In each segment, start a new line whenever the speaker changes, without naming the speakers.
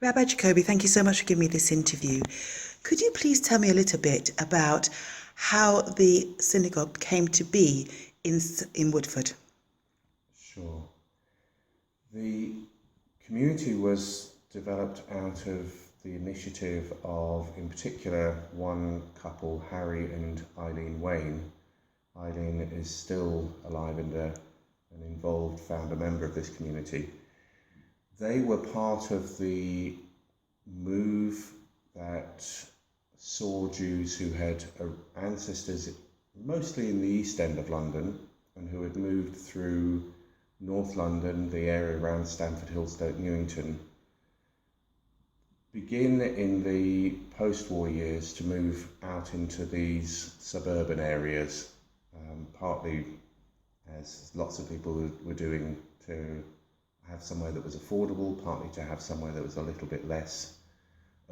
Rabbi Jacobi, thank you so much for giving me this interview. Could you please tell me a little bit about how the synagogue came to be in Woodford?
Sure. The community was developed out of the initiative of, in particular, one couple, Harry and Eileen Wayne. Eileen is still alive and an involved founder member of this community. They were part of the move that saw Jews who had ancestors mostly in the East End of London and who had moved through North London, the area around Stamford Hill, Stoke Newington, begin in the post-war years to move out into these suburban areas, partly as lots of people were doing to have somewhere that was affordable, partly to have somewhere that was a little bit less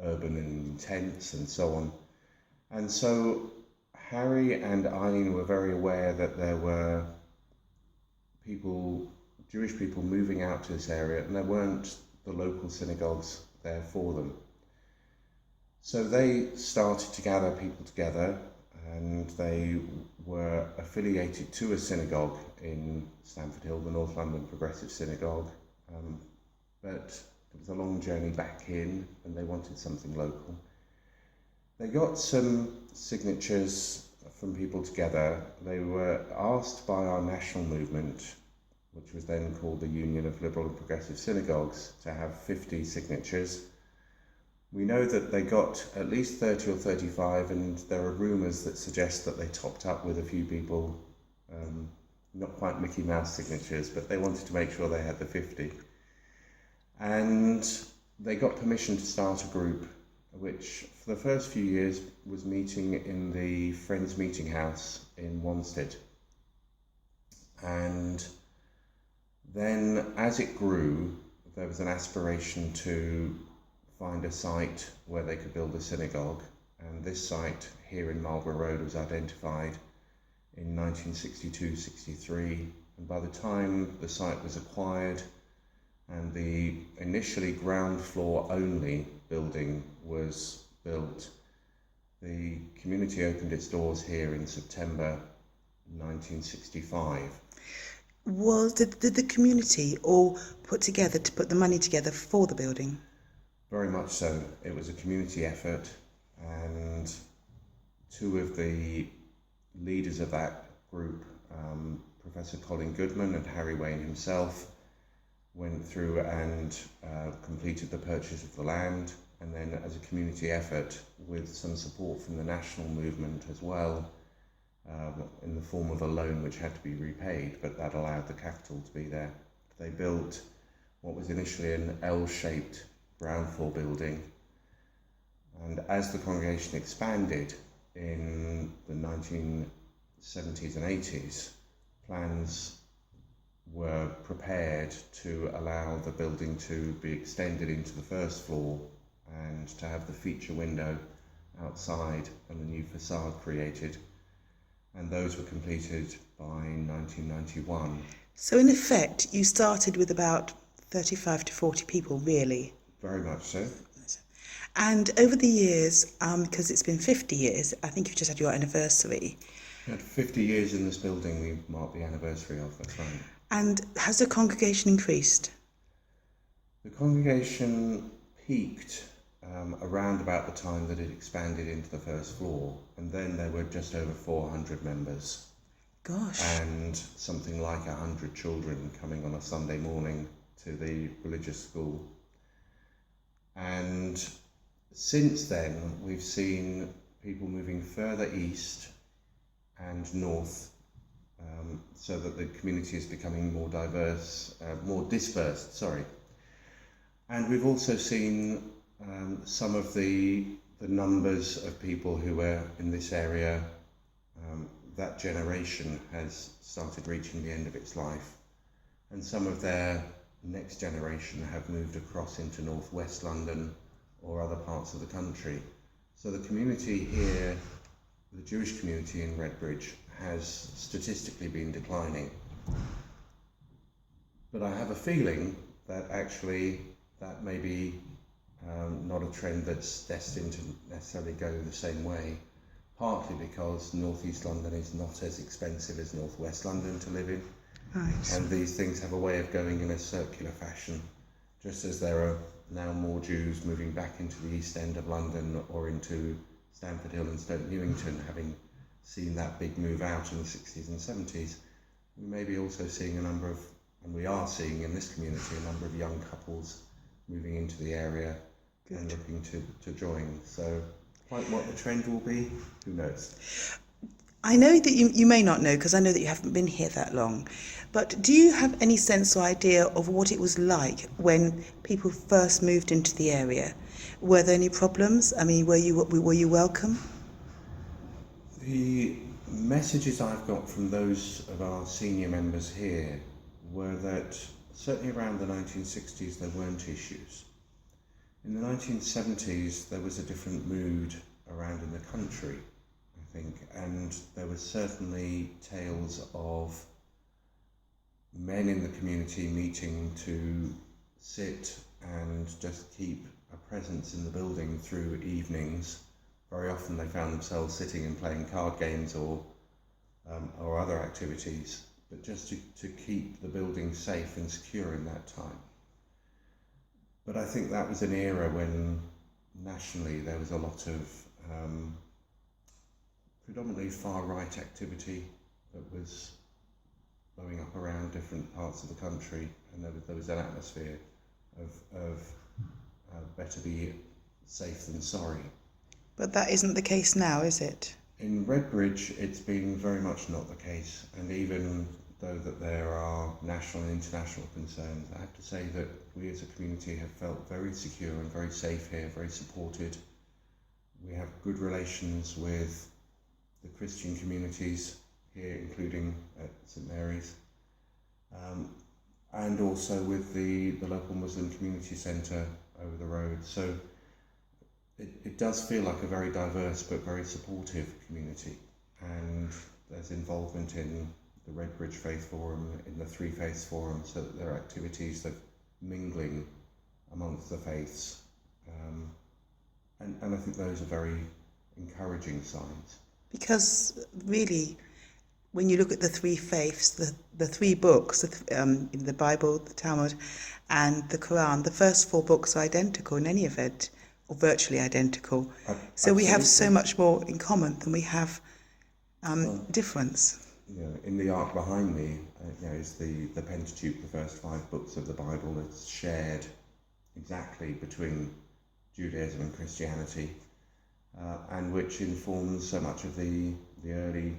urban and intense and so on. And so Harry and Eileen were very aware that there were Jewish people moving out to this area, and there weren't the local synagogues there for them. So they started to gather people together, and they were affiliated to a synagogue in Stamford Hill, the North London Progressive Synagogue, but it was a long journey back in, and they wanted something local. They got some signatures from people together. They were asked by our national movement, which was then called the Union of Liberal and Progressive Synagogues, to have 50 signatures. We know that they got at least 30 or 35, and there are rumours that suggest that they topped up with a few people, not quite Mickey Mouse signatures, but they wanted to make sure they had the 50. And they got permission to start a group, which for the first few years was meeting in the Friends Meeting House in Wanstead. And then as it grew, there was an aspiration to find a site where they could build a synagogue, and this site here in Marlborough Road was identified in 1962-63, and by the time the site was acquired and the initially ground floor only building was built, the community opened its doors here in September 1965.
Did the community all put together to put the money together for the building?
Very much so. It was a community effort, and two of the leaders of that group, Professor Colin Goodman and Harry Wayne himself, went through and completed the purchase of the land, and then as a community effort with some support from the national movement as well, in the form of a loan which had to be repaid, but that allowed the capital to be there. They built what was initially an L-shaped ground floor building, and as the congregation expanded in the 1970s and 80s, plans were prepared to allow the building to be extended into the first floor and to have the feature window outside and a new facade created, and those were completed by 1991.
So in effect, you started with about 35 to 40 people, really?
Very much so.
And over the years, because it's been 50 years, I think you've just had your anniversary.
We had 50 years in this building we marked the anniversary of, that's right.
And has the congregation increased?
The congregation peaked around about the time that it expanded into the first floor, and then there were just over 400 members.
Gosh.
And something like 100 children coming on a Sunday morning to the religious school. And since then, we've seen people moving further east and north, so that the community is becoming more dispersed. And we've also seen some of the numbers of people who were in this area. That generation has started reaching the end of its life, and some of their next generation have moved across into northwest London or other parts of the country. So the community here, the Jewish community in Redbridge, has statistically been declining. But I have a feeling that actually that may be not a trend that's destined to necessarily go the same way, partly because northeast London is not as expensive as northwest London to live in.
Right.
And these things have a way of going in a circular fashion, just as there are now more Jews moving back into the East End of London or into Stamford Hill and Stoke Newington, having seen that big move out in the 60s and 70s. We may be also seeing and we are seeing in this community, a number of young couples moving into the area and looking to join. So quite what the trend will be, who knows?
I know that you may not know, because I know that you haven't been here that long, but do you have any sense or idea of what it was like when people first moved into the area? Were there any problems? I mean, were you welcome?
The messages I've got from those of our senior members here were that certainly around the 1960s there weren't issues. In the 1970s there was a different mood around in the country, I think, and there was certainly tales of men in the community meeting to sit and just keep a presence in the building through evenings. Very often they found themselves sitting and playing card games or other activities, but just to keep the building safe and secure in that time. But I think that was an era when nationally there was a lot of predominantly far-right activity that was blowing up around different parts of the country, and there was an atmosphere of better be safe than sorry.
But that isn't the case now, is it?
In Redbridge, it's been very much not the case, and even though that there are national and international concerns, I have to say that we as a community have felt very secure and very safe here, very supported. We have good relations with the Christian communities here, including at St Mary's, and also with the local Muslim community centre over the road. So it does feel like a very diverse but very supportive community, and there's involvement in the Redbridge Faith Forum, in the Three Faiths Forum, so that there are activities of mingling amongst the faiths, and I think those are very encouraging signs.
Because really, when you look at the three faiths, the three books, in the Bible, the Talmud, and the Quran, the first four books are identical in any event, or virtually identical. So we have so much more in common than we have difference.
In the ark behind me, is the Pentateuch, the first 5 books of the Bible that's shared exactly between Judaism and Christianity, and which informs so much of the early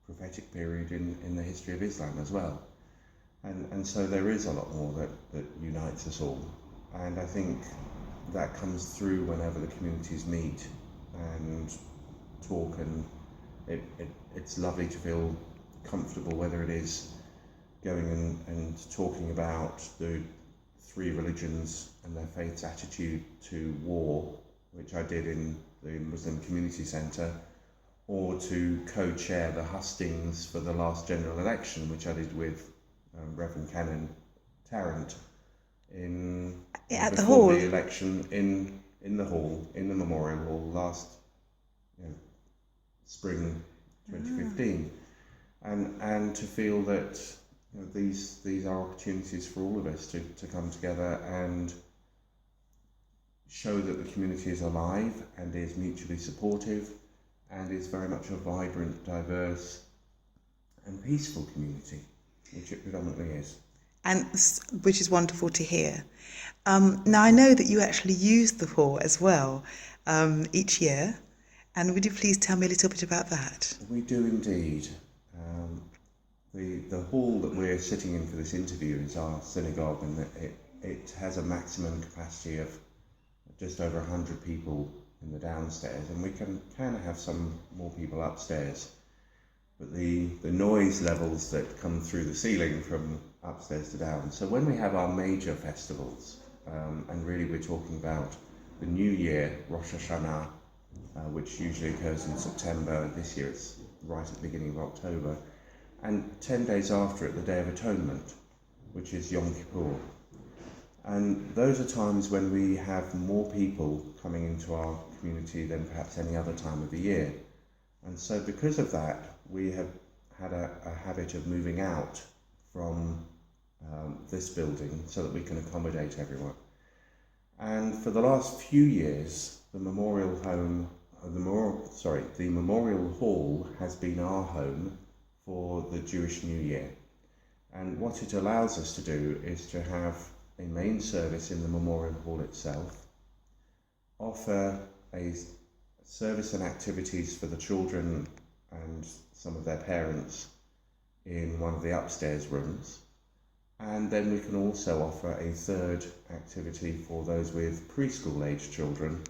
prophetic period in the history of Islam as well. And so there is a lot more that unites us all. And I think that comes through whenever the communities meet and talk, and it's lovely to feel comfortable, whether it is going and talking about the 3 religions and their faith's attitude to war, which I did in the Muslim Community Centre, or to co-chair the hustings for the last general election, which I did with Reverend Canon Tarrant
at the
before
hall.
the election in the hall, in the Memorial Hall last spring 2015, and to feel that these are opportunities for all of us to come together and show that the community is alive and is mutually supportive and is very much a vibrant, diverse and peaceful community, which it predominantly is.
And which is wonderful to hear. Now I know that you actually use the hall as well each year, and would you please tell me a little bit about that?
We do indeed. The hall that we're sitting in for this interview is our synagogue, and it has a maximum capacity of just over 100 people in the downstairs, and we can kind of have some more people upstairs. But the noise levels that come through the ceiling from upstairs to down. So when we have our major festivals, and really we're talking about the New Year, Rosh Hashanah, which usually occurs in September. This year it's right at the beginning of October. And 10 days after it, the Day of Atonement, which is Yom Kippur. And those are times when we have more people coming into our community than perhaps any other time of the year. And so because of that, we have had a habit of moving out from this building so that we can accommodate everyone. And for the last few years, the Memorial Hall has been our home for the Jewish New Year. And what it allows us to do is to have a main service in the Memorial Hall itself, offer a service and activities for the children and some of their parents in one of the upstairs rooms, and then we can also offer a third activity for those with preschool age children,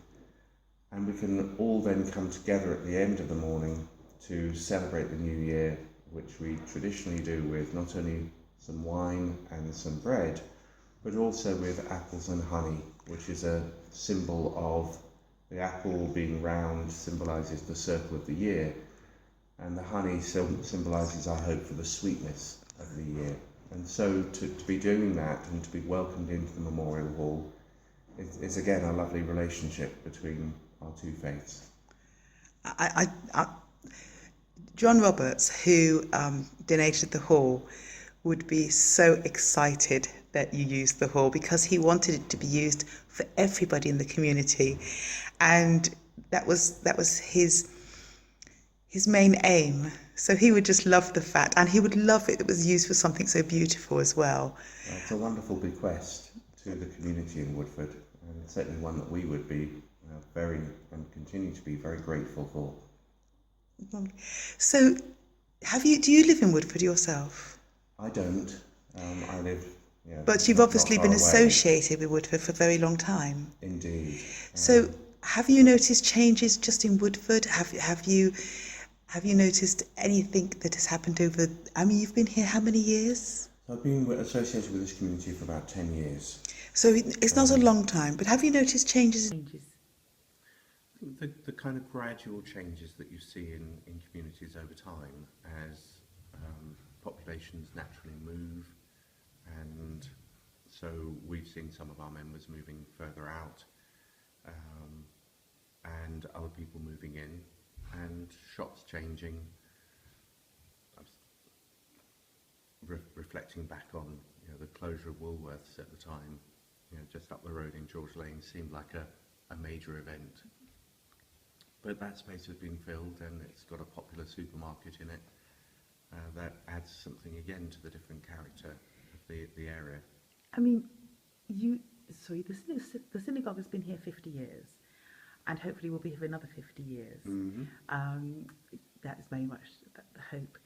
and we can all then come together at the end of the morning to celebrate the New Year, which we traditionally do with not only some wine and some bread, but also with apples and honey, which is a symbol of the apple being round symbolises the circle of the year, and the honey symbolises our hope for the sweetness of the year. And so to be doing that and to be welcomed into the Memorial Hall is again a lovely relationship between our two faiths.
John Roberts, who donated the hall, would be so excited that you used the hall because he wanted it to be used for everybody in the community, and that was his main aim. So he would just love the fact, and he would love it was used for something so beautiful as well.
It's a wonderful bequest to the community in Woodford, and certainly one that we would be very and continue to be very grateful for.
So, do you live in Woodford yourself?
I don't. I live.
But you've obviously been associated with Woodford for a very long time.
Indeed.
So, have you noticed changes just in Woodford? Have you noticed anything that has happened over? I mean, you've been here how many years?
I've been associated with this community for about 10 years.
So it's not a long time, but have you noticed changes?
The kind of gradual changes that you see in communities over time as populations naturally move, and so we've seen some of our members moving further out, and other people moving in, and shops changing. Reflecting back on the closure of Woolworths at the time, just up the road in George Lane seemed like a major event. But that space has been filled, and it's got a popular supermarket in it. That adds something again to the different character of the area.
I mean, the synagogue has been here 50 years, and hopefully will be here for another 50 years.
Mm-hmm.
That is very much the hope.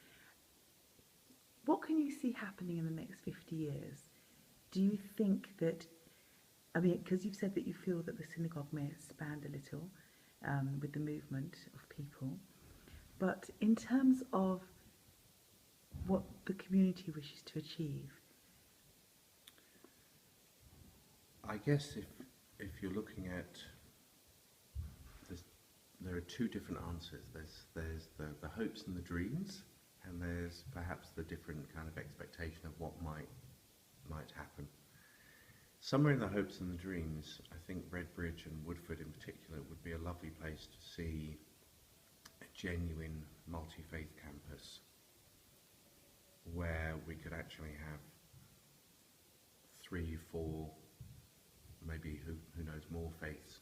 What can you see happening in the next 50 years? Do you think that, because you've said that you feel that the synagogue may expand a little with the movement of people, but in terms of what the community wishes to achieve?
I guess if you're looking at this, there are two different answers. There's the hopes and the dreams, and there's perhaps the different kind of expectation of what might happen. Somewhere in the hopes and the dreams, I think Redbridge and Woodford in particular would be a lovely place to see a genuine multi-faith campus where we could actually have 3, 4, maybe who knows, more faiths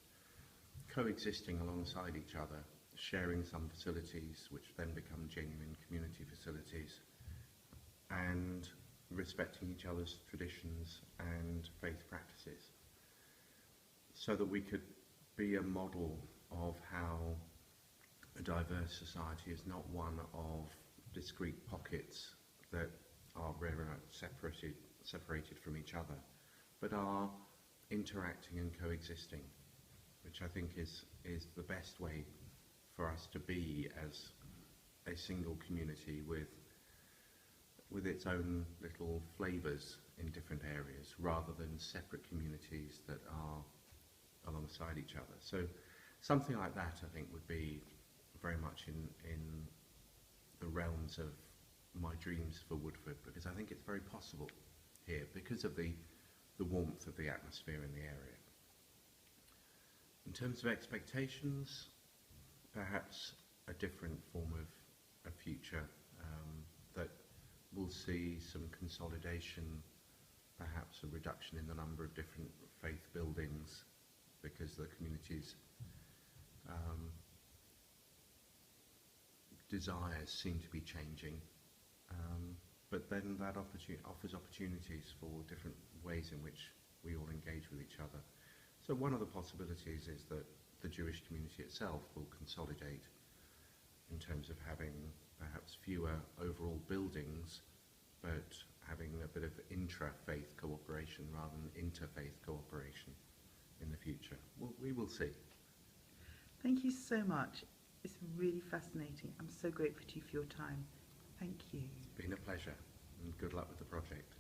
coexisting alongside each other, sharing some facilities which then become genuine community facilities, and respecting each other's traditions and faith practices, so that we could be a model of how a diverse society is not one of discrete pockets that are very much separated from each other, but are interacting and coexisting, which I think is the best way for us to be as a single community with its own little flavours in different areas, rather than separate communities that are alongside each other. So something like that, I think, would be very much in the realms of my dreams for Woodford, because I think it's very possible here because of the the warmth of the atmosphere in the area. In terms of expectations, perhaps a different form of a future that will see some consolidation, perhaps a reduction in the number of different faith buildings because the community's desires seem to be changing. But then that offers opportunities for different ways in which we all engage with each other. So one of the possibilities is that the Jewish community itself will consolidate in terms of having perhaps fewer overall buildings, but having a bit of intra-faith cooperation rather than interfaith cooperation in the future. Well, we will see.
Thank you so much. It's really fascinating. I'm so grateful to you for your time. Thank you.
It's been a pleasure, and good luck with the project.